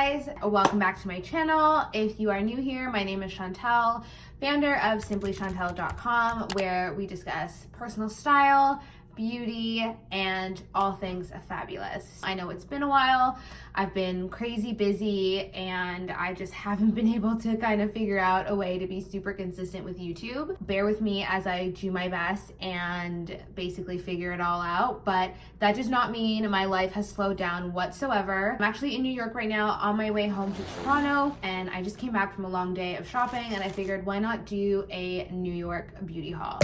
guys, welcome back to my channel. If you are new here, my name is Shantel, founder of simplyshantel.com, where we discuss personal style, beauty, and all things fabulous. I know it's been a while. I've been crazy busy and I just haven't been able to kind of figure out a way to be super consistent with YouTube. Bear with me as I do my best and basically figure it all out, but that does not mean my life has slowed down whatsoever. I'm actually in New York right now on my way home to Toronto, and I just came back from a long day of shopping and I figured why not do a New York beauty haul.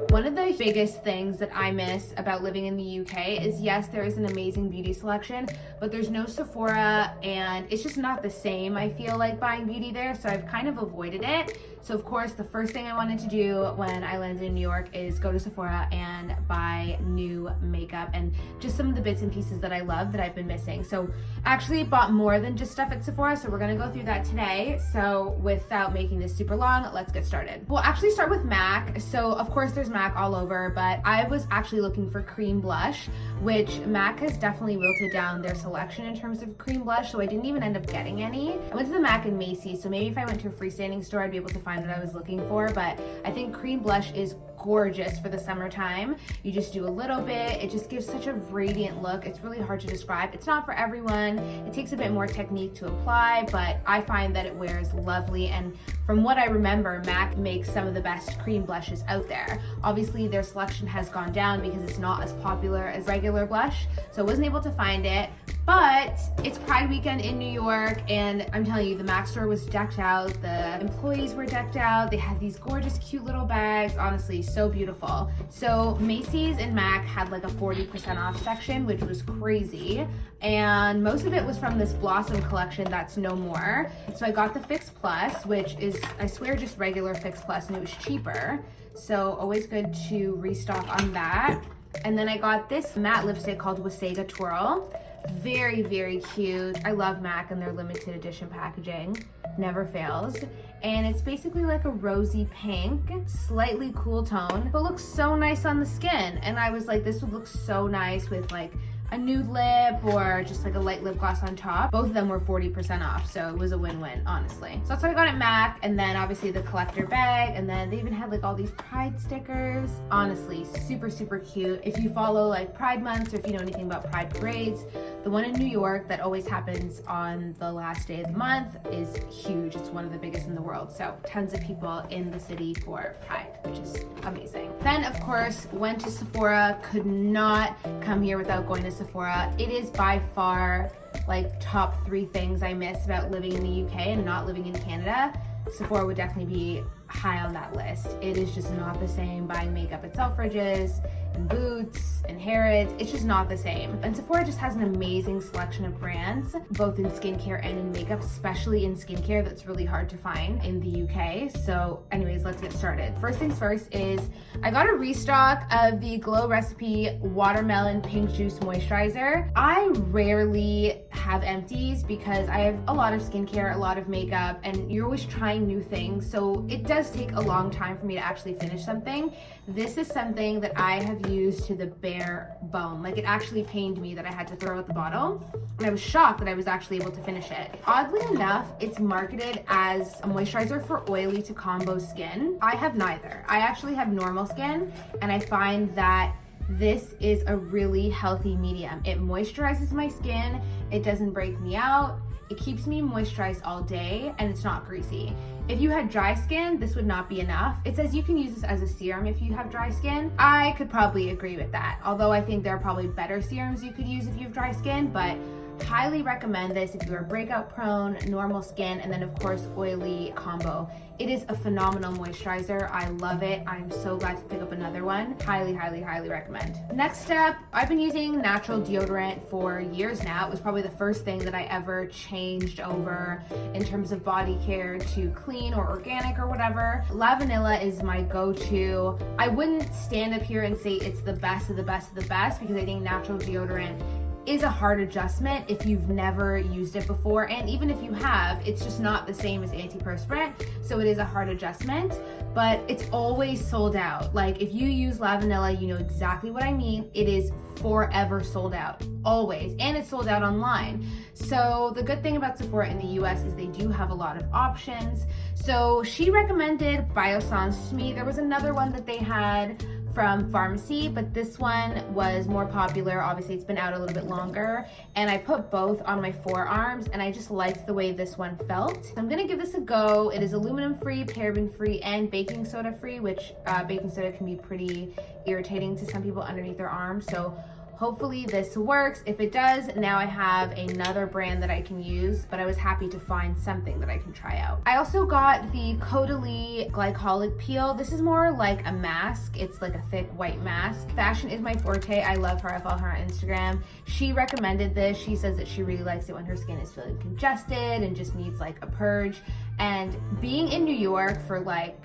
One of the biggest things that I miss about living in the UK is, yes, there is an amazing beauty selection, but there's no Sephora and it's just not the same, I feel like, buying beauty there, so I've kind of avoided it. So of course, the first thing I wanted to do when I landed in New York is go to Sephora and buy new makeup and just some of the bits and pieces that I love that I've been missing. So I actually bought more than just stuff at Sephora, so we're gonna go through that today. So without making this super long, let's get started. We'll actually start with MAC. So of course there's MAC all over, but I was actually looking for cream blush, which MAC has definitely wilted down their selection in terms of cream blush, so I didn't even end up getting any. I went to the MAC in Macy's, so maybe if I went to a freestanding store, I'd be able to find what I was looking for, but I think cream blush is gorgeous for the summertime. You just do a little bit, it just gives such a radiant look. It's really hard to describe. It's not for everyone. It takes a bit more technique to apply, but I find that it wears lovely, and from what I remember, MAC makes some of the best cream blushes out there. Obviously their selection has gone down because it's not as popular as regular blush, so I wasn't able to find it. But it's Pride weekend in New York, and I'm telling you, the MAC store was decked out, the employees were decked out, they had these gorgeous cute little bags, honestly so beautiful. So Macy's and MAC had like a 40% off section, which was crazy, and most of it was from this Blossom collection that's no more. So I got the Fix Plus, which is, I swear, just regular Fix Plus, and it was cheaper, so always good to restock on that. And then I got this matte lipstick called Wasaga Twirl. Very, very cute. I love MAC and their limited edition packaging. Never fails. And it's basically like a rosy pink, slightly cool tone, but looks so nice on the skin. And I was like, this would look so nice with like a nude lip or just like a light lip gloss on top. Both of them were 40% off, so it was a win-win, honestly. So that's what I got at MAC, and then obviously the collector bag, and then they even had like all these Pride stickers. Honestly, super, super cute. If you follow like Pride months, or if you know anything about Pride parades, the one in New York that always happens on the last day of the month is huge. It's one of the biggest in the world, so tons of people in the city for Pride, which is amazing. Then of course, went to Sephora. Could not come here without going to Sephora. It is by far like top 3 things I miss about living in the UK and not living in Canada. Sephora would definitely be high on that list. It is just not the same buying makeup at Selfridges and Boots and Harrods. It's just not the same. And Sephora just has an amazing selection of brands, both in skincare and in makeup, especially in skincare. That's really hard to find in the UK. So anyways, let's get started. First things first is I got a restock of the Glow Recipe Watermelon Pink Juice Moisturizer. I rarely have empties because I have a lot of skincare, a lot of makeup, and you're always trying new things. So it does take a long time for me to actually finish something. This is something that I have used to the bare bone. Like, it actually pained me that I had to throw out the bottle, and I was shocked that I was actually able to finish it. Oddly enough, it's marketed as a moisturizer for oily to combo skin. I have neither. I actually have normal skin, and I find that this is a really healthy medium. It moisturizes my skin, it doesn't break me out, it keeps me moisturized all day, and it's not greasy. If you had dry skin, this would not be enough. It says you can use this as a serum if you have dry skin. I could probably agree with that, although I think there are probably better serums you could use if you have dry skin, but highly recommend this if you are breakout prone, normal skin, and then of course oily combo. It is a phenomenal moisturizer. I love it. I'm so glad to pick up another one. Highly, highly, highly recommend. Next up, I've been using natural deodorant for years now. It was probably the first thing that I ever changed over in terms of body care to clean or organic or whatever. La Vanilla is my go-to. I wouldn't stand up here and say it's the best of the best of the best because I think natural deodorant is a hard adjustment if you've never used it before, and even if you have, it's just not the same as antiperspirant, so it is a hard adjustment, but it's always sold out. Like if you use La Vanilla, you know exactly what I mean. It is forever sold out, always, and it's sold out online. So the good thing about Sephora in the US is they do have a lot of options. So she recommended Biossance to me. There was another one that they had from Pharmacy, but this one was more popular. Obviously it's been out a little bit longer, and I put both on my forearms and I just liked the way this one felt. So I'm gonna give this a go. It is aluminum free, paraben free, and baking soda free, which baking soda can be pretty irritating to some people underneath their arms. So hopefully this works. If it does, now I have another brand that I can use, but I was happy to find something that I can try out. I also got the Caudalie Glycolic Peel. This is more like a mask. It's like a thick white mask. Fashion is my forte. I love her. I follow her on Instagram. She recommended this. She says that she really likes it when her skin is feeling congested and just needs like a purge. And being in New York for like,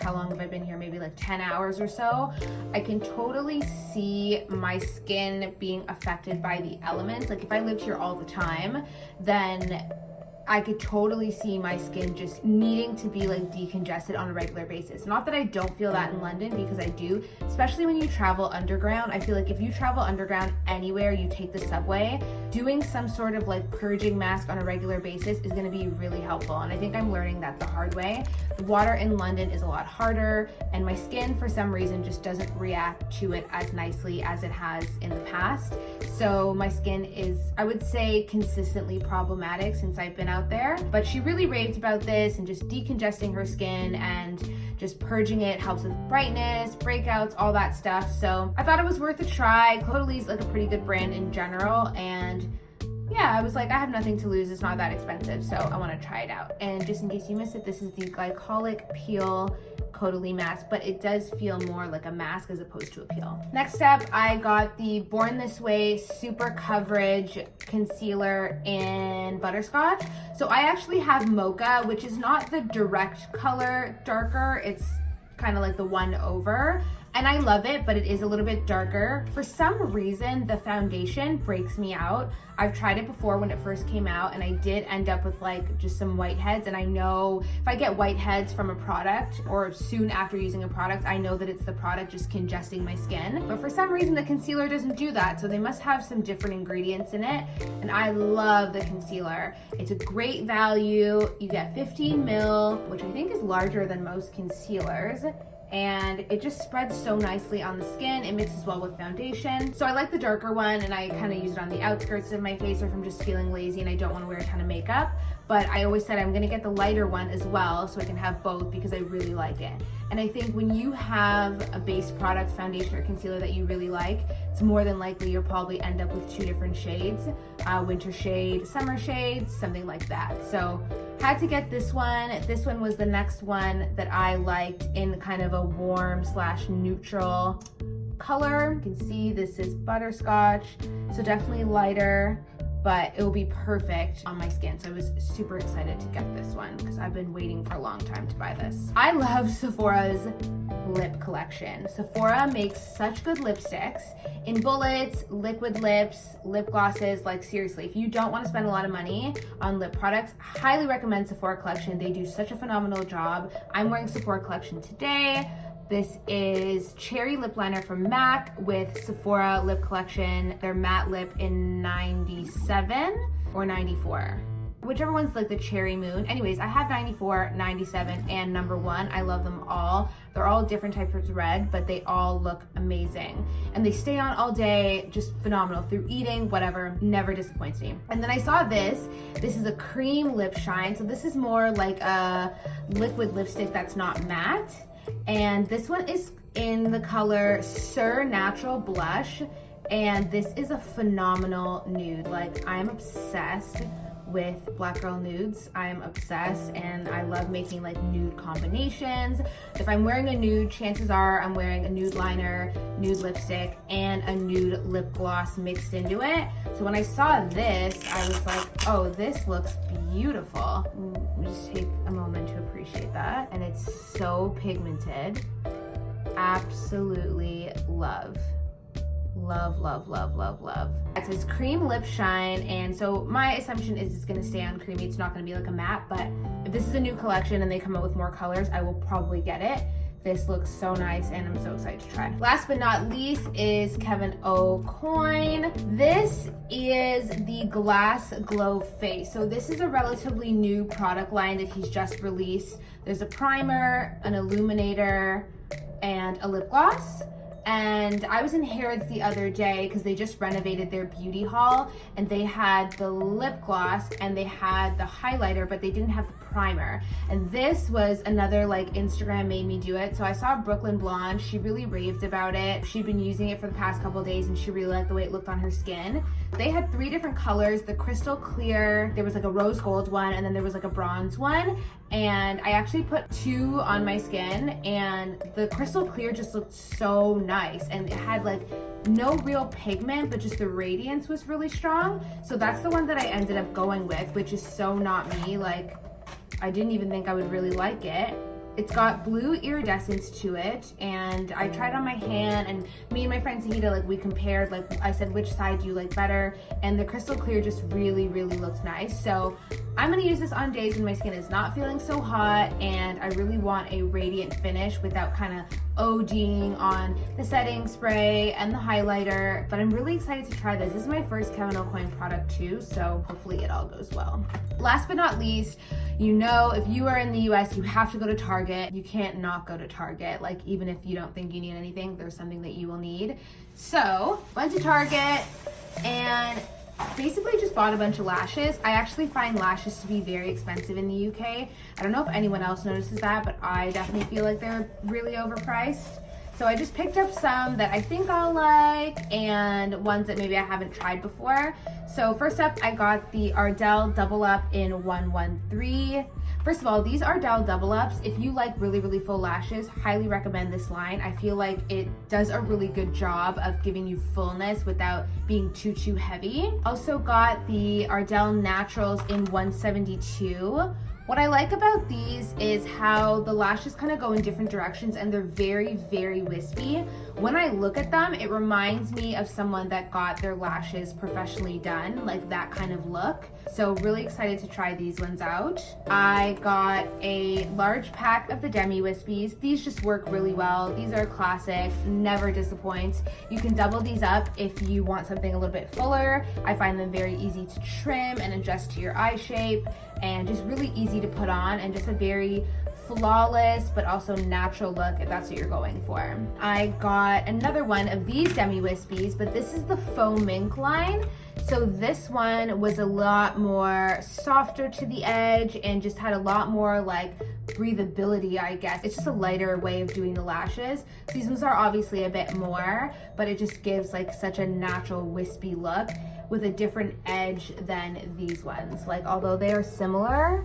how long have I been here? Maybe like 10 hours or so. I can totally see my skin being affected by the elements. Like if I lived here all the time, then I could totally see my skin just needing to be like decongested on a regular basis. Not that I don't feel that in London, because I do, especially when you travel underground. I feel like if you travel underground anywhere, you take the subway, doing some sort of like purging mask on a regular basis is gonna be really helpful. And I think I'm learning that the hard way. The water in London is a lot harder, and my skin for some reason just doesn't react to it as nicely as it has in the past. So my skin is, I would say, consistently problematic since I've been out there. But she really raved about this, and just decongesting her skin and just purging it helps with brightness, breakouts, all that stuff. So I thought it was worth a try. Caudalie like a pretty good brand in general, and yeah, I was like, I have nothing to lose. It's not that expensive, so I want to try it out. And just in case you missed it, this is the Glycolic Peel Caudalie mask, but it does feel more like a mask as opposed to a peel. Next up, I got the Born This Way Super Coverage Concealer in Butterscotch. So I actually have Mocha, which is not the direct color darker. It's kind of like the one over. And I love it, but it is a little bit darker. For some reason, the foundation breaks me out. I've tried it before when it first came out, and I did end up with like just some whiteheads. And I know if I get whiteheads from a product or soon after using a product, I know that it's the product just congesting my skin. But for some reason, the concealer doesn't do that. So they must have some different ingredients in it. And I love the concealer. It's a great value. You get 15 mil, which I think is larger than most concealers. And it just spreads so nicely on the skin. It mixes well with foundation. So I like the darker one, and I kind of use it on the outskirts of my face or if I'm just feeling lazy and I don't want to wear a ton of makeup. But I always said I'm gonna get the lighter one as well so I can have both, because I really like it. And I think when you have a base product, foundation or concealer that you really like, it's more than likely you'll probably end up with 2 different shades, winter shade, summer shade, something like that. So had to get this one. This one was the next one that I liked in kind of a warm / neutral color. You can see this is butterscotch, so definitely lighter, but it will be perfect on my skin. So I was super excited to get this one because I've been waiting for a long time to buy this. I love Sephora's lip collection. Sephora makes such good lipsticks in bullets, liquid lips, lip glosses. Like seriously, if you don't want to spend a lot of money on lip products, highly recommend Sephora collection. They do such a phenomenal job. I'm wearing Sephora collection today. This is Cherry Lip Liner from MAC with Sephora Lip Collection. Their matte lip in 97 or 94. Whichever one's like the Cherry Moon. Anyways, I have 94, 97, and number 1. I love them all. They're all different types of red, but they all look amazing. And they stay on all day, just phenomenal. Through eating, whatever, never disappoints me. And then I saw this. This is a cream lip shine. So this is more like a liquid lipstick that's not matte. And this one is in the color Sur Natural Blush, and this is a phenomenal nude. Like, I'm obsessed with black girl nudes. I'm obsessed, and I love making like nude combinations. If I'm wearing a nude, chances are I'm wearing a nude liner, nude lipstick, and a nude lip gloss mixed into it. So when I saw this, I was like, oh, this looks beautiful. Let me just take a moment to appreciate that. And it's so pigmented. Absolutely love. Love, love, love, love, love. it says cream lip shine, and so my assumption is it's gonna stay on creamy. It's not gonna be like a matte, but if this is a new collection and they come out with more colors, I will probably get it. This looks so nice and I'm so excited to try. Last but not least is Kevin O Coin. This is the Glass Glow Face. So this is a relatively new product line that he's just released. There's a primer, an illuminator, and a lip gloss. And I was in Harrods the other day because they just renovated their beauty hall, and they had the lip gloss and they had the highlighter, but they didn't have the primer. And this was another, like, Instagram made me do it. So I saw Brooklyn Blonde. She really raved about it. She'd been using it for the past couple days and she really liked the way it looked on her skin. They had 3 different colors: the crystal clear, there was like a rose gold one, and then there was like a bronze one. And I actually put 2 on my skin, and the crystal clear just looked so nice, and it had like no real pigment, but just the radiance was really strong. So that's the one that I ended up going with, which is so not me. Like, I didn't even think I would really like it. It's got blue iridescence to it, and I tried it on my hand, and me and my friend Sahita, like, we compared, like, I said, which side do you like better? And the crystal clear just really, really looked nice. So I'm gonna use this on days when my skin is not feeling so hot and I really want a radiant finish without kind of ODing on the setting spray and the highlighter. But I'm really excited to try this. This is my first Kevin O Coin product too, so hopefully it all goes well. Last but not least, you know, if you are in the US, you have to go to Target. You can't not go to Target. Like, even if you don't think you need anything, there's something that you will need. So went to Target and basically just bought a bunch of lashes. I actually find lashes to be very expensive in the UK. I don't know if anyone else notices that, but I definitely feel like they're really overpriced. So I just picked up some that I think I'll like and ones that maybe I haven't tried before. So first up, I got the Ardell Double Up in 113. First of all, these Ardell Double Ups, if you like really, really full lashes, highly recommend this line. I feel like it does a really good job of giving you fullness without being too heavy. Also got the Ardell Naturals in 172. What I like about these is how the lashes kind of go in different directions and they're very, very wispy. When I look at them, it reminds me of someone that got their lashes professionally done, like that kind of look. So really excited to try these ones out. I got a large pack of the Demi Wispies. These just work really well. These are classic, never disappoints. You can double these up if you want something a little bit fuller. I find them very easy to trim and adjust to your eye shape, and just really easy to put on, and just a very flawless but also natural look if that's what you're going for. I got another one of these Demi Wispies, but this is the Faux Mink line. So this one was a lot more softer to the edge and just had a lot more like breathability, I guess. It's just a lighter way of doing the lashes. So these ones are obviously a bit more, but it just gives like such a natural wispy look with a different edge than these ones. Like, although they are similar,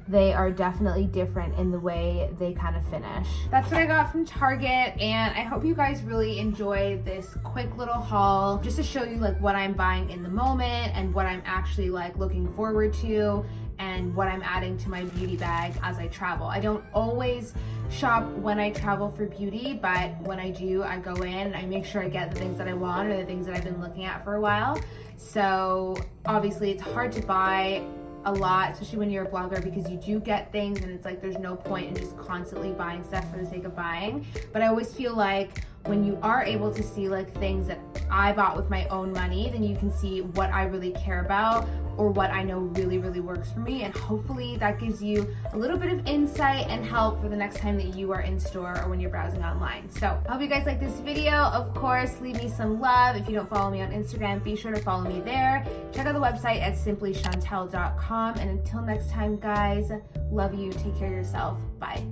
they are definitely different in the way they kind of finish. That's what I got from Target, and I hope you guys really enjoy this quick little haul just to show you like what I'm buying in the moment and what I'm actually like looking forward to and what I'm adding to my beauty bag as I travel. I don't always shop when I travel for beauty, but when I do, I go in and I make sure I get the things that I want or the things that I've been looking at for a while. So obviously it's hard to buy a lot, especially when you're a blogger, because you do get things and it's like there's no point in just constantly buying stuff for the sake of buying. But I always feel like when you are able to see like things that I bought with my own money, then you can see what I really care about or what I know really, really works for me. And hopefully that gives you a little bit of insight and help for the next time that you are in store or when you're browsing online. So I hope you guys like this video. Of course, leave me some love. If you don't follow me on Instagram, be sure to follow me there. Check out the website at simplyshantel.com. And until next time, guys, love you. Take care of yourself. Bye.